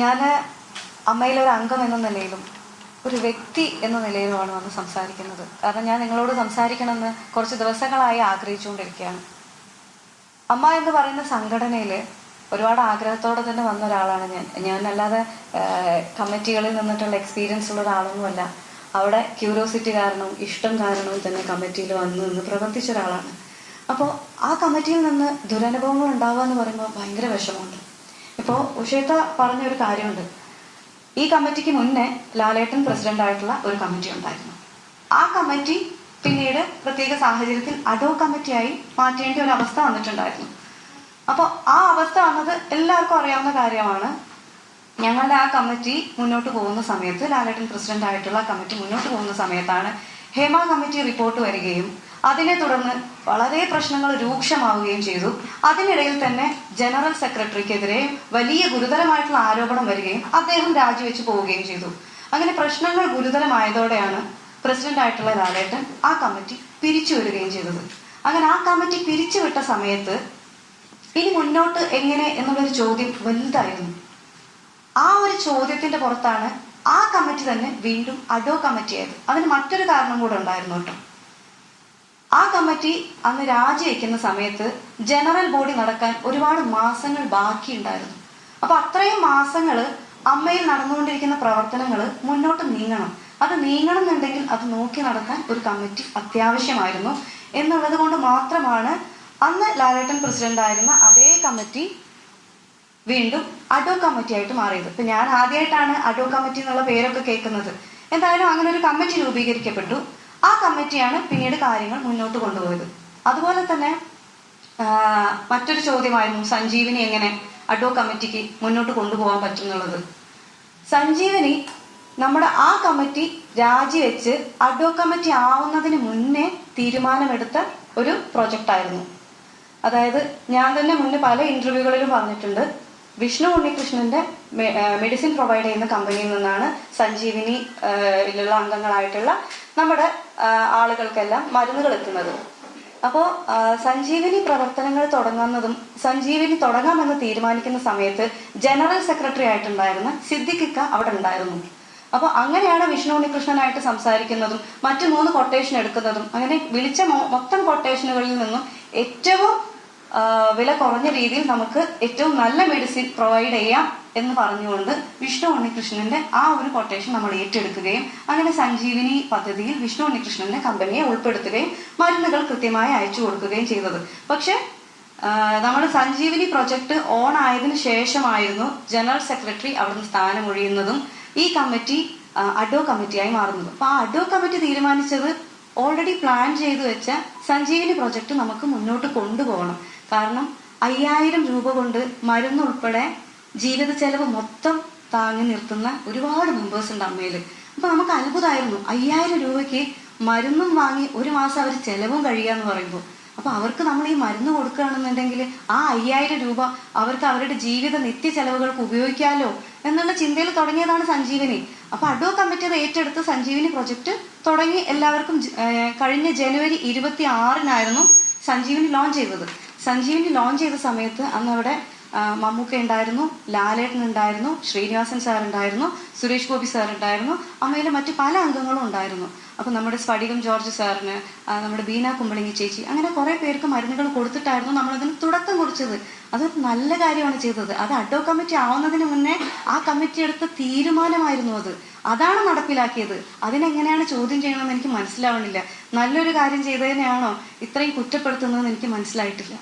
ഞാൻ അമ്മയിലൊരു അംഗം എന്ന നിലയിലും ഒരു വ്യക്തി എന്ന നിലയിലുമാണ് വന്ന് സംസാരിക്കുന്നത്. കാരണം ഞാൻ നിങ്ങളോട് സംസാരിക്കണമെന്ന് കുറച്ച് ദിവസങ്ങളായി ആഗ്രഹിച്ചുകൊണ്ടിരിക്കുകയാണ്. അമ്മ എന്ന് പറയുന്ന സംഘടനയിൽ ഒരുപാട് ആഗ്രഹത്തോടെ തന്നെ വന്ന ഒരാളാണ് ഞാൻ അല്ലാതെ കമ്മിറ്റികളിൽ നിന്നിട്ടുള്ള എക്സ്പീരിയൻസ് ഉള്ള ഒരാളൊന്നുമല്ല. അവിടെ ക്യൂരിയോസിറ്റി കാരണവും ഇഷ്ടം കാരണവും തന്നെ കമ്മിറ്റിയിൽ വന്ന് നിന്ന് പ്രവർത്തിച്ച ഒരാളാണ്. അപ്പോൾ ആ കമ്മിറ്റിയിൽ നിന്ന് ദുരനുഭവങ്ങൾ ഉണ്ടാവുക എന്ന് പറയുമ്പോൾ ഭയങ്കര വിഷമമുണ്ട്. ഇപ്പോൾ ഉഷേത്ത പറഞ്ഞൊരു കാര്യമുണ്ട്. ഈ കമ്മിറ്റിക്ക് മുന്നേ ലാലേട്ടൻ പ്രസിഡന്റ് ആയിട്ടുള്ള ഒരു കമ്മിറ്റി ഉണ്ടായിരുന്നു. ആ കമ്മിറ്റി പിന്നീട് പ്രത്യേക സാഹചര്യത്തിൽ അഡോ കമ്മിറ്റിയായി മാറ്റേണ്ട ഒരു അവസ്ഥ വന്നിട്ടുണ്ടായിരുന്നു. അപ്പോൾ ആ അവസ്ഥ വന്നത് എല്ലാവർക്കും അറിയാവുന്ന കാര്യമാണ്. ഞങ്ങളുടെ ആ കമ്മിറ്റി മുന്നോട്ട് പോകുന്ന സമയത്ത്, ലാലേട്ടൻ പ്രസിഡന്റ് ആയിട്ടുള്ള കമ്മിറ്റി മുന്നോട്ട് പോകുന്ന സമയത്താണ് ഹേമ കമ്മിറ്റി റിപ്പോർട്ട് വരികയും അതിനെ തുടർന്ന് വളരെ പ്രശ്നങ്ങൾ രൂക്ഷമാവുകയും ചെയ്തു. അതിനിടയിൽ തന്നെ ജനറൽ സെക്രട്ടറിക്കെതിരെ വലിയ ഗുരുതരമായിട്ടുള്ള ആരോപണം വരികയും അദ്ദേഹം രാജിവെച്ച് പോവുകയും ചെയ്തു. അങ്ങനെ പ്രശ്നങ്ങൾ ഗുരുതരമായതോടെയാണ് പ്രസിഡന്റ് ആയിട്ടുള്ള ലാലേട്ടൻ ആ കമ്മിറ്റി പിരിച്ചുവിടുകയും ചെയ്തത്. അങ്ങനെ ആ കമ്മിറ്റി പിരിച്ചുവിട്ട സമയത്ത് ഇനി മുന്നോട്ട് എങ്ങനെ എന്നുള്ളൊരു ചോദ്യം വലുതായിരുന്നു. ആ ഒരു ചോദ്യത്തിന്റെ പുറത്താണ് ആ കമ്മിറ്റി തന്നെ വീണ്ടും അഡോ കമ്മിറ്റി ആയത്. അതിന് മറ്റൊരു കാരണം കൂടെ ഉണ്ടായിരുന്നു കേട്ടോ. ആ കമ്മിറ്റി അന്ന് രാജിവെക്കുന്ന സമയത്ത് ജനറൽ ബോഡി നടക്കാൻ ഒരുപാട് മാസങ്ങൾ ബാക്കിയുണ്ടായിരുന്നു. അപ്പൊ അത്രയും മാസങ്ങൾ അമ്മയിൽ നടന്നുകൊണ്ടിരിക്കുന്ന പ്രവർത്തനങ്ങൾ മുന്നോട്ട് നീങ്ങണം. അത് നീങ്ങണം എന്നുണ്ടെങ്കിൽ അത് നോക്കി നടത്താൻ ഒരു കമ്മിറ്റി അത്യാവശ്യമായിരുന്നു എന്നുള്ളത് കൊണ്ട് മാത്രമാണ് അന്ന് ലാലേട്ടൻ പ്രസിഡന്റ് ആയിരുന്ന അതേ കമ്മിറ്റി വീണ്ടും അഡോ കമ്മിറ്റി ആയിട്ട് മാറിയത്. ഇപ്പൊ ഞാൻ ആദ്യമായിട്ടാണ് അഡോ കമ്മിറ്റി എന്നുള്ള പേരൊക്കെ കേൾക്കുന്നത്. എന്തായാലും അങ്ങനെ ഒരു കമ്മിറ്റി രൂപീകരിക്കപ്പെട്ടു. ആ കമ്മിറ്റിയാണ് പിന്നീട് കാര്യങ്ങൾ മുന്നോട്ട് കൊണ്ടുപോയത്. അതുപോലെ തന്നെ മറ്റൊരു ചോദ്യമായിരുന്നു സഞ്ജീവിനി എങ്ങനെ അഡോ കമ്മിറ്റിക്ക് മുന്നോട്ട് കൊണ്ടുപോകാൻ പറ്റും എന്നുള്ളത്. സഞ്ജീവിനി നമ്മുടെ ആ കമ്മിറ്റി രാജിവെച്ച് അഡോ കമ്മിറ്റി ആവുന്നതിന് മുന്നേ തീരുമാനമെടുത്ത ഒരു പ്രൊജക്റ്റായിരുന്നു. അതായത് ഞാൻ തന്നെ മുന്നേ പല ഇന്റർവ്യൂകളിലും പറഞ്ഞിട്ടുണ്ട്, വിഷ്ണു ഉണ്ണികൃഷ്ണന്റെ മെഡിസിൻ പ്രൊവൈഡ് ചെയ്യുന്ന കമ്പനിയിൽ നിന്നാണ് സഞ്ജീവിനിയിലുള്ള അംഗങ്ങളായിട്ടുള്ള നമ്മുടെ ആളുകൾക്കെല്ലാം മരുന്നുകൾ എത്തുന്നത്. അപ്പോൾ സഞ്ജീവിനി പ്രവർത്തനങ്ങൾ തുടങ്ങുന്നതും സഞ്ജീവിനി തുടങ്ങാമെന്ന് തീരുമാനിക്കുന്ന സമയത്ത് ജനറൽ സെക്രട്ടറി ആയിട്ടുണ്ടായിരുന്ന സിദ്ദിഖിക്ക അവിടെ ഉണ്ടായിരുന്നു. അപ്പോൾ അങ്ങനെയാണ് വിഷ്ണു ഉണ്ണികൃഷ്ണനായിട്ട് സംസാരിക്കുന്നതും മറ്റു 3 കൊട്ടേഷൻ എടുക്കുന്നതും. അങ്ങനെ വിളിച്ച മൊത്തം കൊട്ടേഷനുകളിൽ നിന്നും ഏറ്റവും വില കുറഞ്ഞ രീതിയിൽ നമുക്ക് ഏറ്റവും നല്ല മെഡിസിൻ പ്രൊവൈഡ് ചെയ്യാം എന്ന് പറഞ്ഞുകൊണ്ട് വിഷ്ണു ഉണ്ണികൃഷ്ണന്റെ ആ ഒരു കൊട്ടേഷൻ നമ്മൾ ഏറ്റെടുക്കുകയും അങ്ങനെ സഞ്ജീവിനി പദ്ധതിയിൽ വിഷ്ണു ഉണ്ണികൃഷ്ണന്റെ കമ്പനിയെ ഉൾപ്പെടുത്തുകയും മരുന്നുകൾ കൃത്യമായി അയച്ചു കൊടുക്കുകയും ചെയ്തത്. പക്ഷെ നമ്മൾ സഞ്ജീവിനി പ്രൊജക്ട് ഓൺ ആയതിനു ശേഷമായിരുന്നു ജനറൽ സെക്രട്ടറി അവിടുന്ന് സ്ഥാനമൊഴിയുന്നതും ഈ കമ്മിറ്റി അഡോ കമ്മിറ്റിയായി മാറുന്നത്. അപ്പൊ ആ അഡോ കമ്മിറ്റി തീരുമാനിച്ചത് ഓൾറെഡി പ്ലാൻ ചെയ്തു വെച്ച സഞ്ജീവിനി പ്രൊജക്ട് നമുക്ക് മുന്നോട്ട് കൊണ്ടുപോകണം. കാരണം 5000 രൂപ കൊണ്ട് മരുന്നുൾപ്പെടെ ജീവിത ചെലവ് മൊത്തം താങ്ങി നിർത്തുന്ന ഒരുപാട് മെമ്പേഴ്സ് ഉണ്ട് അമ്മയിൽ. അപ്പൊ നമുക്ക് അത്ഭുതമായിരുന്നു 5000 രൂപയ്ക്ക് മരുന്നും വാങ്ങി ഒരു മാസം അവർ ചെലവും കഴിയാന്ന് പറയുമ്പോൾ. അപ്പൊ അവർക്ക് നമ്മൾ ഈ മരുന്ന് കൊടുക്കുകയാണെന്നുണ്ടെങ്കിൽ ആ 5000 രൂപ അവർക്ക് അവരുടെ ജീവിത നിത്യ ചെലവുകൾക്ക് ഉപയോഗിക്കാമല്ലോ എന്നുള്ള ചിന്തയിൽ തുടങ്ങിയതാണ് സഞ്ജീവനി. അപ്പൊ അഡോ കമ്മിറ്റി അത് ഏറ്റെടുത്ത് സഞ്ജീവനി പ്രൊജക്ട് തുടങ്ങി എല്ലാവർക്കും കഴിഞ്ഞ ജനുവരി 26-നായിരുന്നു സഞ്ജീവനി ലോഞ്ച് ചെയ്തത്. സഞ്ജീവനി ലോഞ്ച് ചെയ്ത സമയത്ത് അന്ന് അവിടെ മമ്മൂക്ക ഉണ്ടായിരുന്നു, ലാലേട്ടൻ ഉണ്ടായിരുന്നു, ശ്രീനിവാസൻ സാർ ഉണ്ടായിരുന്നു, സുരേഷ് ഗോപി സാർ ഉണ്ടായിരുന്നു, അമ്മയിലെ മറ്റു പല അംഗങ്ങളും ഉണ്ടായിരുന്നു. അപ്പൊ നമ്മുടെ സ്ഫടികം ജോർജ് സാറിന്, നമ്മുടെ ബീന കുമ്പളിങ്ങി ചേച്ചി, അങ്ങനെ കുറെ പേർക്ക് മരുന്നുകൾ കൊടുത്തിട്ടായിരുന്നു നമ്മളതിന് തുടക്കം കുറിച്ചത്. അതൊരു നല്ല കാര്യമാണ് ചെയ്തത്. അത് അഡോ കമ്മിറ്റി ആവുന്നതിന് മുന്നേ ആ കമ്മിറ്റി എടുത്ത തീരുമാനമായിരുന്നു അത്. അതാണ് നടപ്പിലാക്കിയത്. അതിനെങ്ങനെയാണ് ചോദ്യം ചെയ്യണമെന്ന് എനിക്ക് മനസ്സിലാവണില്ല. നല്ലൊരു കാര്യം ചെയ്തതിനെയാണോ ഇത്രയും കുറ്റപ്പെടുത്തുന്നതെന്ന് എനിക്ക് മനസ്സിലായിട്ടില്ല.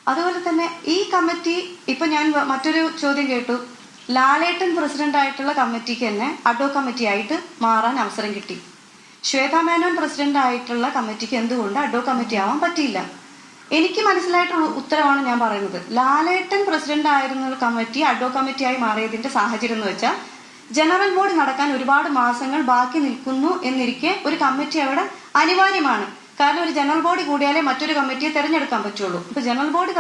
അതുപോലെ തന്നെ ഈ കമ്മിറ്റി ഇപ്പൊ ഞാൻ മറ്റൊരു ചോദ്യം കേട്ടു, ലാലേട്ടൻ പ്രസിഡന്റ് ആയിട്ടുള്ള കമ്മിറ്റിക്ക് തന്നെ അഡോ കമ്മിറ്റി ആയിട്ട് മാറാൻ അവസരം കിട്ടി. ശ്വേതാ മേനോൻ പ്രസിഡന്റ് ആയിട്ടുള്ള കമ്മിറ്റിക്ക് എന്തുകൊണ്ട് അഡോ കമ്മിറ്റി ആവാൻ പറ്റിയില്ല? എനിക്ക് മനസ്സിലായിട്ടുള്ള ഉത്തരവാണ് ഞാൻ പറയുന്നത്. ലാലേട്ടൻ പ്രസിഡന്റ് ആയിരുന്ന കമ്മിറ്റി അഡോ കമ്മിറ്റിയായി മാറിയതിന്റെ സാഹചര്യം എന്ന് വെച്ചാൽ ജനറൽ ബോഡി നടക്കാൻ ഒരുപാട് മാസങ്ങൾ ബാക്കി നിൽക്കുന്നു എന്നിരിക്കെ ഒരു കമ്മിറ്റി അവിടെ അനിവാര്യമാണ്. കാരണം ഒരു ജനറൽ ബോഡി കൂടിയാലേ മറ്റൊരു കമ്മിറ്റിയെ തെരഞ്ഞെടുക്കാൻ പറ്റുള്ളൂ. ഇപ്പൊ ജനറൽ ബോഡി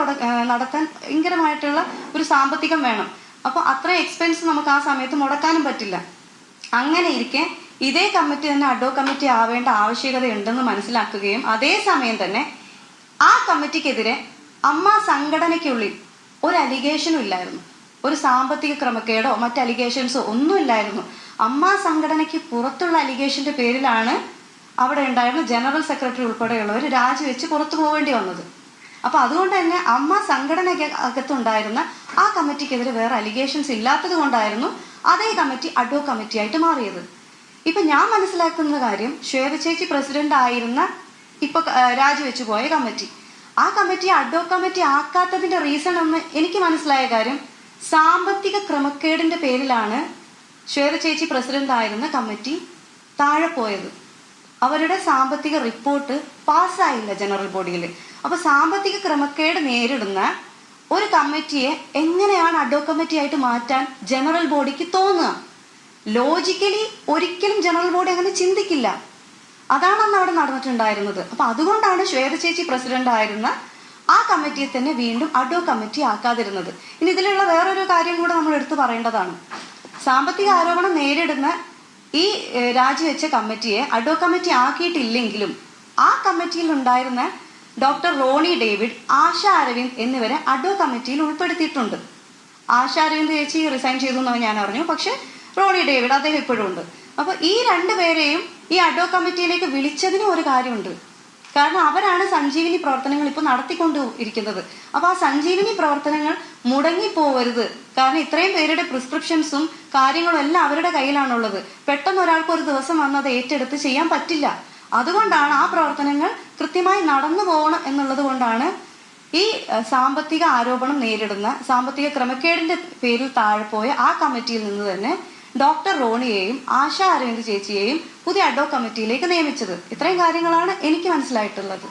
നടത്താൻ ഭയങ്കരമായിട്ടുള്ള ഒരു സാമ്പത്തികം വേണം. അപ്പൊ അത്രയും എക്സ്പെൻസ് നമുക്ക് ആ സമയത്ത് മുടക്കാനും പറ്റില്ല. അങ്ങനെ ഇരിക്കെ ഇതേ കമ്മിറ്റി തന്നെ അഡോ കമ്മിറ്റി ആവേണ്ട ആവശ്യകത ഉണ്ടെന്ന് മനസ്സിലാക്കുകയും അതേസമയം തന്നെ ആ കമ്മിറ്റിക്കെതിരെ അമ്മ സംഘടനയ്ക്കുള്ളിൽ ഒരു അലിഗേഷനും ഇല്ലായിരുന്നു. ഒരു സാമ്പത്തിക ക്രമക്കേടോ മറ്റ് അലിഗേഷൻസോ ഒന്നുമില്ലായിരുന്നു. അമ്മ സംഘടനയ്ക്ക് പുറത്തുള്ള അലിഗേഷന്റെ പേരിലാണ് അവിടെ ഉണ്ടായിരുന്ന ജനറൽ സെക്രട്ടറി ഉൾപ്പെടെയുള്ളവർ രാജിവെച്ച് പുറത്തു പോകേണ്ടി വന്നത്. അപ്പൊ അതുകൊണ്ട് തന്നെ അമ്മ സംഘടനയ്ക്കകത്തുണ്ടായിരുന്ന ആ കമ്മിറ്റിക്കെതിരെ വേറെ അലിഗേഷൻസ് ഇല്ലാത്തത് കൊണ്ടായിരുന്നു അതേ കമ്മിറ്റി അഡ്വോ കമ്മിറ്റി ആയിട്ട് മാറിയത്. ഇപ്പൊ ഞാൻ മനസ്സിലാക്കുന്ന കാര്യം, ശ്വേത ചേച്ചി പ്രസിഡന്റ് ആയിരുന്ന ഇപ്പൊ രാജിവെച്ചു പോയ കമ്മിറ്റി, ആ കമ്മിറ്റി അഡ്വോ കമ്മിറ്റി ആക്കാത്തതിന്റെ റീസൺ എന്ന് എനിക്ക് മനസ്സിലായ കാര്യം, സാമ്പത്തിക ക്രമക്കേടിന്റെ പേരിലാണ് ശ്വേത ചേച്ചി പ്രസിഡന്റ് ആയിരുന്ന കമ്മിറ്റി താഴെ പോയത്. അവരുടെ സാമ്പത്തിക റിപ്പോർട്ട് പാസ്സായില്ല ജനറൽ ബോഡിയിൽ. അപ്പൊ സാമ്പത്തിക ക്രമക്കേട് നേരിടുന്ന ഒരു കമ്മിറ്റിയെ എങ്ങനെയാണ് അഡ്വോ കമ്മിറ്റി ആയിട്ട് മാറ്റാൻ ജനറൽ ബോഡിക്ക് തോന്നുക? ലോജിക്കലി ഒരിക്കലും ജനറൽ ബോഡി അങ്ങനെ ചിന്തിക്കില്ല. അതാണ് അന്ന് അവിടെ നടന്നിട്ടുണ്ടായിരുന്നത്. അപ്പൊ അതുകൊണ്ടാണ് ശ്വേത ചേച്ചി പ്രസിഡന്റ് ആയിരുന്ന ആ കമ്മിറ്റിയെ തന്നെ വീണ്ടും അഡ്വോ കമ്മിറ്റി ആക്കാതിരുന്നത്. ഇനി ഇതിലുള്ള വേറൊരു കാര്യം കൂടെ നമ്മൾ എടുത്തു പറയേണ്ടതാണ്. സാമ്പത്തിക ആരോപണം നേരിടുന്ന ഈ രാജിവെച്ച കമ്മിറ്റിയെ അഡ്വോ കമ്മിറ്റി ആക്കിയിട്ടില്ലെങ്കിലും ആ കമ്മിറ്റിയിൽ ഉണ്ടായിരുന്ന ഡോക്ടർ റോണി ഡേവിഡ്, ആശ അരവിന്ദ് എന്നിവരെ അഡ്വോ കമ്മിറ്റിയിൽ ഉൾപ്പെടുത്തിയിട്ടുണ്ട്. ആശ അരവിന്ദ് ചേച്ചി റിസൈൻ ചെയ്തു എന്ന് ഞാൻ അറിഞ്ഞു, പക്ഷെ റോണി ഡേവിഡ് അദ്ദേഹം ഇപ്പോഴും ഉണ്ട്. അപ്പൊ ഈ രണ്ടുപേരെയും ഈ അഡ്വോ കമ്മിറ്റിയിലേക്ക് വിളിച്ചതിനും ഒരു കാര്യമുണ്ട്. കാരണം അവരാണ് സഞ്ജീവിനി പ്രവർത്തനങ്ങൾ ഇപ്പോൾ നടത്തിക്കൊണ്ട് ഇരിക്കുന്നത്. അപ്പൊ ആ സഞ്ജീവിനി പ്രവർത്തനങ്ങൾ മുടങ്ങിപ്പോവരുത്. കാരണം ഇത്രയും പേരുടെ പ്രിസ്ക്രിപ്ഷൻസും കാര്യങ്ങളും എല്ലാം അവരുടെ കയ്യിലാണുള്ളത്. പെട്ടെന്ന് ഒരാൾക്ക് ഒരു ദിവസം വന്ന് അത് ഏറ്റെടുത്ത് ചെയ്യാൻ പറ്റില്ല. അതുകൊണ്ടാണ് ആ പ്രവർത്തനങ്ങൾ കൃത്യമായി നടന്നു പോകണം എന്നുള്ളത് കൊണ്ടാണ് ഈ സാമ്പത്തിക ആരോപണം നേരിടുന്ന, സാമ്പത്തിക ക്രമക്കേടിന്റെ പേരിൽ താഴെ പോയ ആ കമ്മിറ്റിയിൽ നിന്ന് തന്നെ ഡോക്ടർ റോണിയെയും ആശ അരവിന്ദ് ചേച്ചിയെയും പുതിയ അഡ്വോ കമ്മിറ്റിയിലേക്ക് നിയമിച്ചത്. ഇത്രയും കാര്യങ്ങളാണ് എനിക്ക് മനസ്സിലായിട്ടുള്ളത്.